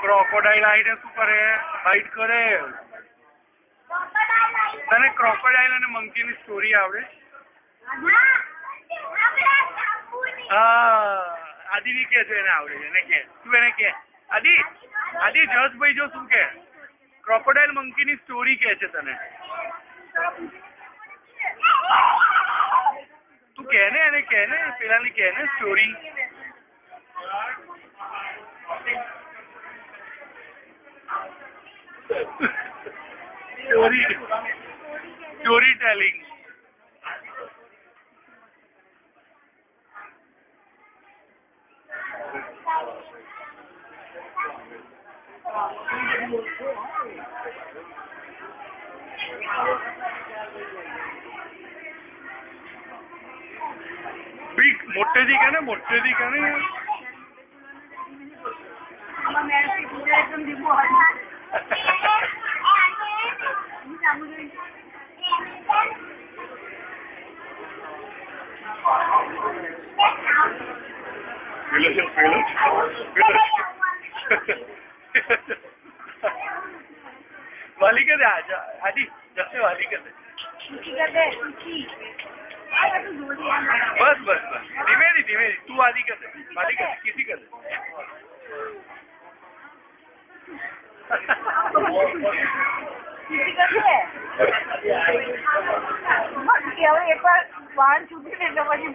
Crocodile આવીને શું કરે? બાઇટ કરે. તને ક્રોકોડાઇલ અને મંકી ની સ્ટોરી આવડે? હા, આદિની કે છે એને આવડે છે. એને કે તું એને કે આદિ જસભાઈ જો શું કે ક્રોકોડાઇલ મંકી ની સ્ટોરી કે છે તને. તું કે ને એને કે ને પેલાની કે ને સ્ટોરી. Story telling. બીક મોટેથી કે ને મોટેથી કે ને वाली कर दे आदि जैसे वाली कर दे बस बस बस धीमे तू आदि कर दे वाली कर दे किसी कर दे એક વાર વાળ ચૂકી ને એટલે પછી